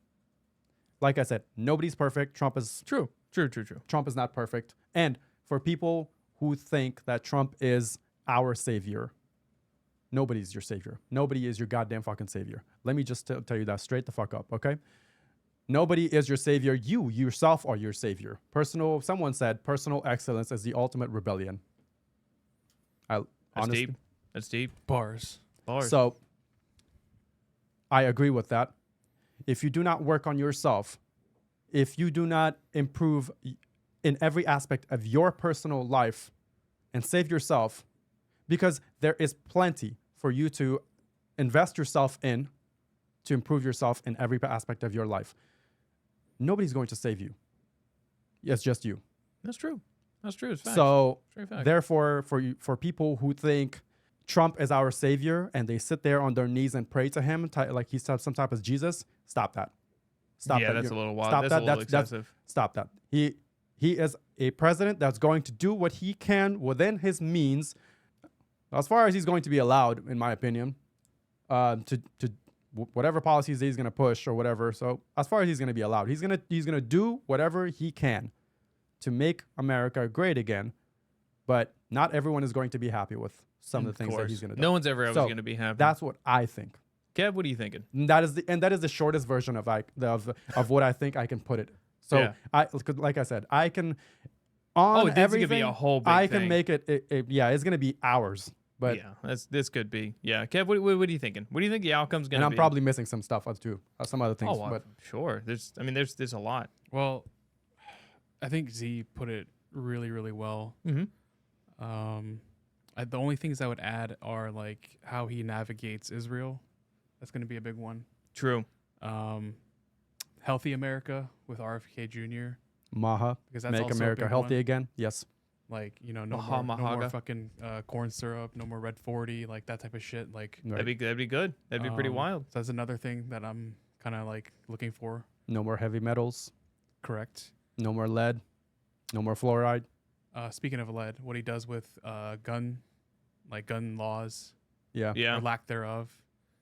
Like I said, nobody's perfect. Trump is True. Trump is not perfect. And for people who think that Trump is our savior, nobody's your savior. Nobody is your goddamn fucking savior. Let me just tell you that straight the fuck up, okay? Nobody is your savior. You yourself are your savior. Someone said personal excellence is the ultimate rebellion. That's deep. Bars. So I agree with that. If you do not work on yourself, if you do not improve in every aspect of your personal life and save yourself, because there is plenty for you to invest yourself in to improve yourself in every aspect of your life. Nobody's going to save you. It's just you. That's true. It's fact. So fact. therefore, for people who think Trump is our savior and they sit there on their knees and pray to him like he's some type of Jesus, stop that. Stop that. That's a little wild. Stop That's that. a little excessive. Stop that. He is a president that's going to do what he can within his means, as far as he's going to be allowed, in my opinion, to whatever policies he's going to push or whatever. So as far as he's going to be allowed, he's going to do whatever he can to make America great again. But not everyone is going to be happy with some of the things that he's going to do. No one's ever going to be happy. That's what I think. Kev, what are you thinking? And that is the shortest version of what I think I can put it. So yeah. Like I said, I can on this everything. Could be a whole big I thing. can make it. Yeah, it's gonna be hours. But yeah, this could be. Yeah, Kev, what are you thinking? What do you think the outcome's gonna be? And I'm probably missing some stuff too, some other things. Oh, but sure. There's a lot. Well, I think Z put it really, really well. Mm-hmm. The only things I would add are like how he navigates Israel. That's going to be a big one. True. Healthy America with RFK Jr. Maha, because that's make also America a big healthy one. again. Yes. Like, no Mahaga. more fucking corn syrup, no more Red 40, like that type of shit. Like Right. That'd be good. That'd be pretty wild. So that's another thing that I'm kind of like looking for. No more heavy metals. Correct. No more lead. No more fluoride. Speaking of lead, what he does with gun laws, Yeah. or lack thereof,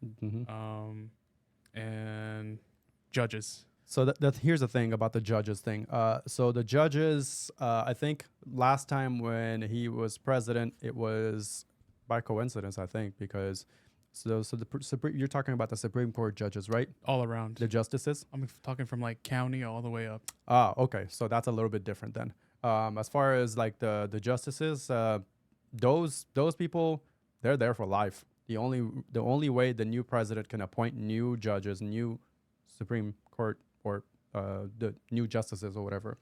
Mm-hmm. and judges. So that here's the thing about the judges thing. So the judges, I think last time when he was president, it was by coincidence, I think, because So the Supreme, you're talking about the Supreme Court judges, right? all around. The justices. I'm talking from like county all the way up. Ah, okay. So that's a little bit different then. As far as like the justices, those people, they're there for life. The only way the new president can appoint new judges, new Supreme Court or the new justices or whatever,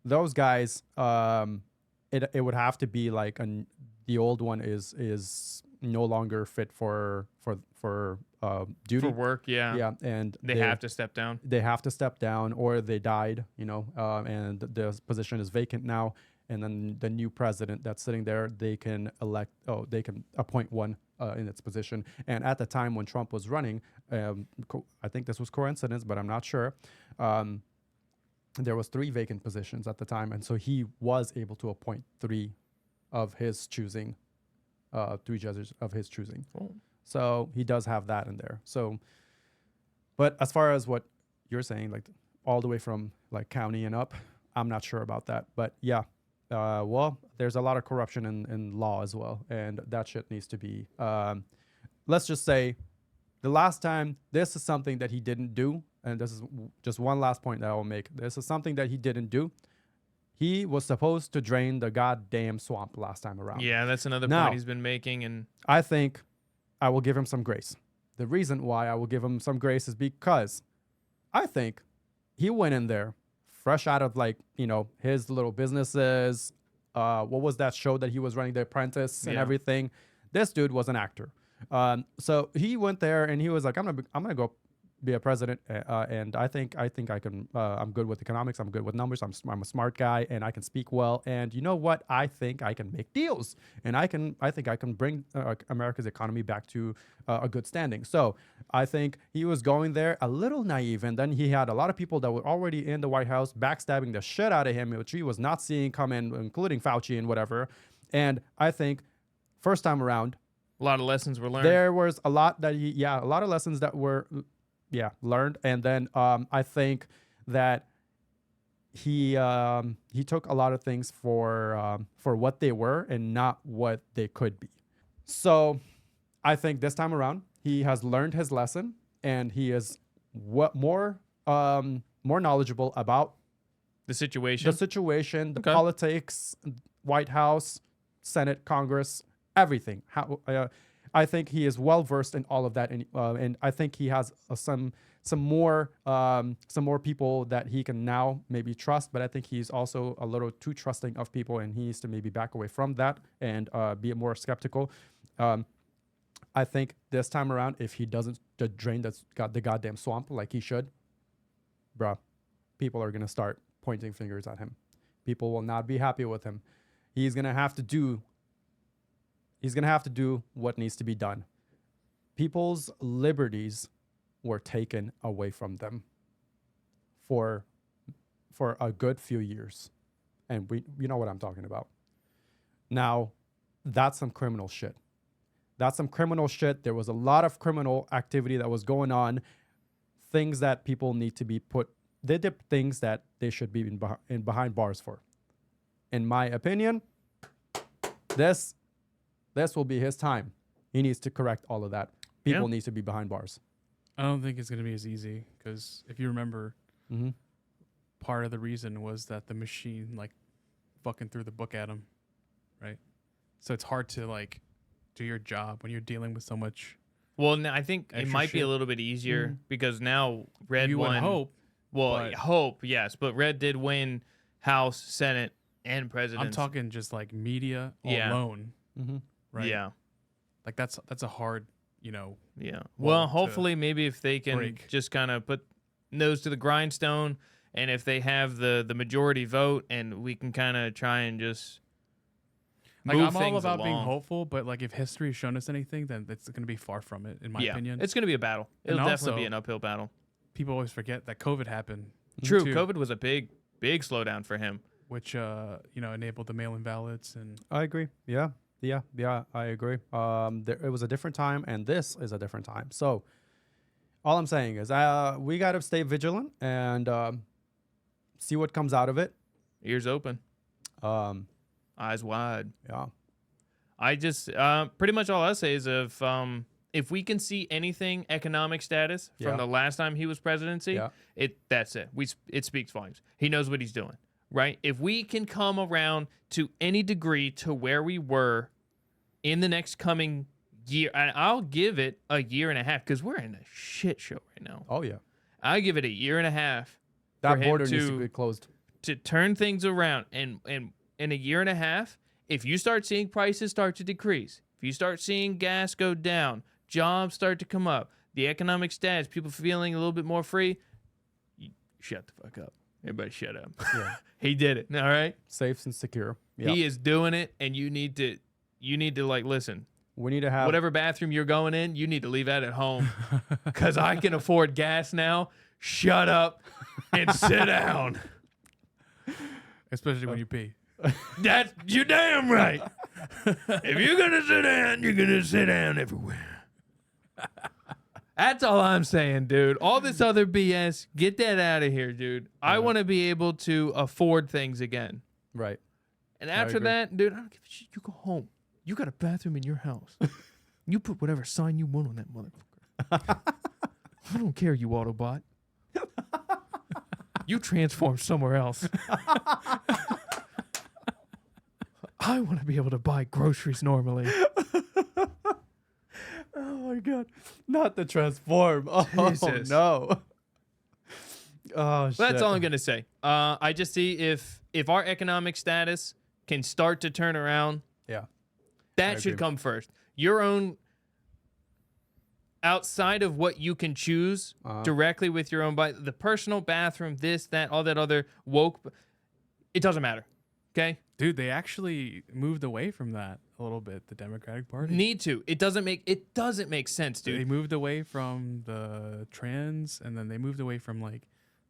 those guys, it would have to be like the old one is no longer fit for duty. For work, yeah. Yeah, and They have to step down. they have to step down or they died, and the position is vacant now. And then the new president that's sitting there, they can appoint one in its position. And at the time when Trump was running, I think this was coincidence, but I'm not sure. There was 3 vacant positions at the time, and so he was able to appoint 3 of his choosing, 3 judges of his choosing. Cool. So he does have that in there. So, but as far as what you're saying, like all the way from like county and up, I'm not sure about that. But yeah, well, there's a lot of corruption in law as well, and that shit needs to be. Let's just say, the last time, this is something that he didn't do, and this is just one last point that I will make. This is something that he didn't do. He was supposed to drain the goddamn swamp last time around. Yeah, that's another Now- point he's been making. And I think I will give him some grace. The reason why I will give him some grace is because I think he went in there fresh out of like, his little businesses. What was that show that he was running, The Apprentice and Yeah. everything? This dude was an actor. So he went there and he was like, I'm gonna go be a president, and I think I can. I'm good with economics. I'm good with numbers. I'm a smart guy, and I can speak well. And you know what? I think I can make deals, and I think I can bring America's economy back to a good standing. So I think he was going there a little naive, and then he had a lot of people that were already in the White House backstabbing the shit out of him, which he was not seeing come in, including Fauci and whatever. And I think first time around, a lot of lessons were learned. there was a lot that a lot of lessons that were learned. And then I think that he took a lot of things for what they were and not what they could be. So I think this time around he has learned his lesson, and he is more knowledgeable about the situation. the Okay. politics, White House, Senate, Congress, everything. I think he is well versed in all of that, and I think he has some more people that he can now maybe trust. But I think he's also a little too trusting of people, and he needs to maybe back away from that and be more skeptical. I think this time around, if he doesn't drain the goddamn swamp like he should, bruh, people are gonna start pointing fingers at him. People will not be happy with him. He's gonna have to do what needs to be done. People's liberties were taken away from them for a good few years. And you know what I'm talking about. Now, that's some criminal shit. There was a lot of criminal activity that was going on, things that people need to be they did things that they should be in behind bars for. In my opinion, this will be his time. He needs to correct all of that. People need to be behind bars. I don't think it's going to be as easy because if you remember, part of the reason was that the machine fucking threw the book at him, right? So it's hard to do your job when you're dealing with so much. Well, I think it extra might be a shit. little bit easier because now Red You won. would hope. Well, but- hope, yes, but Red did win House, Senate, and President. I'm talking just media Yeah. alone, Mm-hmm. right? Yeah. That's a hard, Yeah. wall Well, to hopefully, maybe if they can break. just kind of put nose to the grindstone, and if they have the majority vote, and we can kind of try and just move I'm all things about being along. hopeful, but if history has shown us anything, then it's going to be far from it, in my opinion. It's going to be a battle. And It'll definitely also- be an uphill battle. People always forget that COVID happened. True, too, COVID was a big slowdown for him. which enabled the mail-in ballots, and I agree. Yeah, I agree. It was a different time, and this is a different time. So all I'm saying is we got to stay vigilant and see what comes out of it. Ears open, Um, eyes wide. yeah. I just pretty much all I say is if If we can see anything economic status from Yeah. the last time he was presidency, Yeah. that's it. It speaks volumes. He knows what he's doing, right? If we can come around to any degree to where we were in the next coming year, and I'll give it a year and a half because we're in a shit show right now. Oh yeah. I give it a year and a half That for him border needs to to be closed. turn things around. And in a year and a half, if you start seeing prices start to decrease, if you start seeing gas go down, jobs start to come up, the economic status, people feeling a little bit more free, shut the fuck up. Everybody shut up. Yeah. He did it. All right. Safe and secure. Yeah. He is doing it, and you need to like listen. We need to have Whatever bathroom you're going in, you need to leave that at home because I can afford gas now. Shut up and sit down. Especially when you pee. You're damn right. If you're gonna sit down, you're gonna sit down everywhere. That's all I'm saying, dude. All this other BS, get that out of here, dude. I want to be able to afford things again. right. And after agree. that, dude, I don't give a shit. You go home. You got a bathroom in your house. You put whatever sign you want on that motherfucker. I don't care, you Autobot. You transform somewhere else. I want to be able to buy groceries normally. Oh my god. Not the transform. Oh Jesus. no. Oh shit. That's all I'm gonna say. I just see if our economic status can start to turn around, Yeah. that I should agree. come first. Your own, outside of what you can choose directly with your own body, the personal bathroom, this, that, all that other woke, it doesn't matter. Okay? Dude, they actually moved away from that a little bit, the Democratic Party. Need to. It doesn't make sense, They dude. moved away from the trans, and then they moved away from like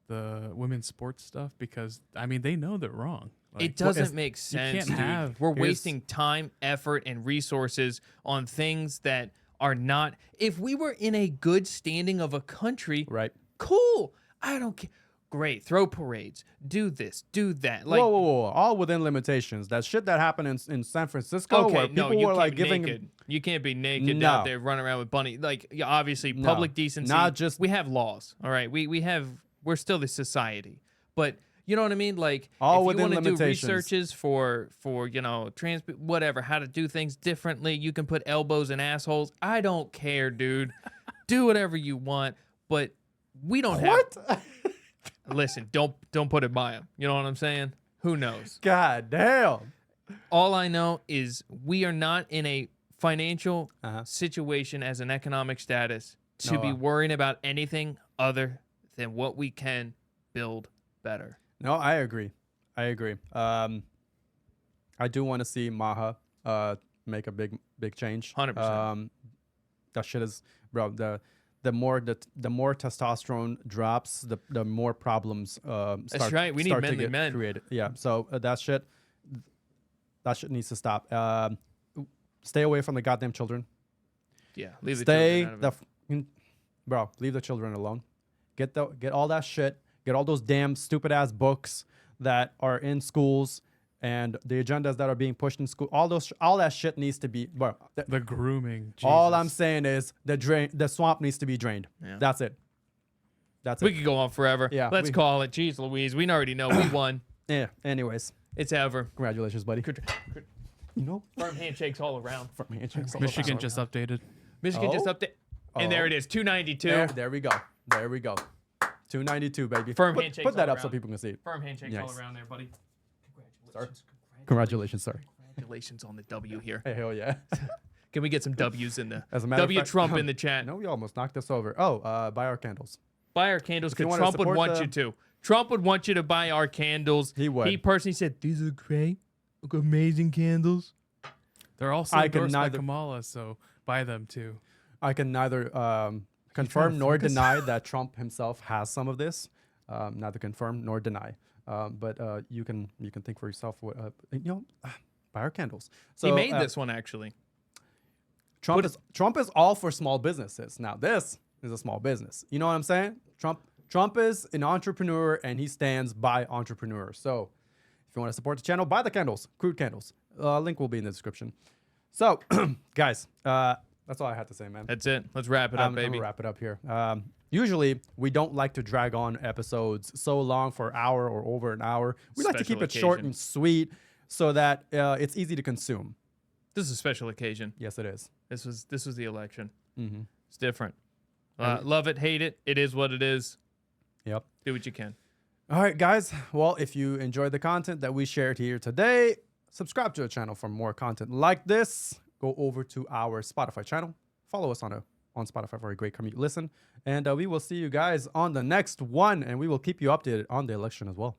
the women's sports stuff because I mean they know they're wrong. Like, It doesn't it's- make sense, can't dude. have- We're here's- wasting time, effort, and resources on things that are not. If we were in a good standing of a country, Right. cool. I don't care. Great. Throw parades. Do this. Do that. Like, whoa. All within limitations. That shit that happened in San Francisco where okay, no, people you were can't like be giving naked. You can't be naked No. out there running around with bunny. Like, yeah, obviously, No. public decency. Not just- we have laws. All right. We're still the society, but. You know what I mean? Like, All if you within want to do limitations. researches for trans whatever, how to do things differently, you can put elbows in assholes. I don't care, dude. Do whatever you want, but we don't have. What? Listen, don't put it by them. You know what I'm saying? Who knows? God damn. All I know is we are not in a financial Uh-huh. situation as an economic status to No, be worrying about anything other than what we can build better. No, I agree. I do want to see Maha make a big change. 100%. That shit is, bro. The more testosterone drops, the more problems start. right. We need start to manly get men. created. Yeah. So that shit needs to stop. Stay away from the goddamn children. Yeah, leave the Stay children out of it. bro. Leave the children alone. Get all that shit. Get all those damn stupid ass books that are in schools and the agendas that are being pushed in school. All that shit needs to be. Bro, the grooming. all I'm Jesus. saying is the swamp needs to be drained. Yeah. That's it. That's We it. could go on forever. Yeah, Let's we- call it. Jeez Louise, we already know we won. Yeah. Anyways, It's ever. congratulations, buddy. You know, Firm handshakes all around. from handshakes all Michigan around. just updated. Michigan just Oh. update. And there Oh. it is, 292. There we go. There we go. 292, baby. Firm put, handshakes Put that all up so around. people can see it. Firm handshakes all Nice. around there, buddy. Congratulations. Congratulations, sir. Congratulations on the W here. Hey, hell yeah. Can we get some W's in the As a matter of W fact- Trump in the chat? No, we almost knocked us over. Oh, buy our candles. Buy our candles If you because wanna Trump would support want the- you to. Trump would want you to buy our candles. He would. He personally said, these are great. Look, amazing candles. They're also I can endorsed by neither- Kamala, so buy them too. I can neither trying confirm to nor focus? deny that Trump himself has some of this. Neither confirm nor deny. But you can think for yourself. Buy our candles. So he made this one, actually. Trump is all for small businesses. Now this is a small business. You know what I'm saying? Trump is an entrepreneur and he stands by entrepreneurs. So if you want to support the channel, buy the candles, Crude candles. Link will be in the description. So guys, That's all I had to say, man. That's it. Let's wrap it up, I'm baby. gonna wrap it up here. Usually, we don't like to drag on episodes so long for an hour or over an hour. We like to Special keep it short occasion. and sweet so that it's easy to consume. This is a special occasion. Yes, it is. This was the election. Mm-hmm. It's different. Love it, hate it. It is what it is. Yep. Do what you can. All right, guys. Well, if you enjoyed the content that we shared here today, subscribe to the channel for more content like this. Go over to our Spotify channel. Follow us on Spotify for a great commute listen. And we will see you guys on the next one. And we will keep you updated on the election as well.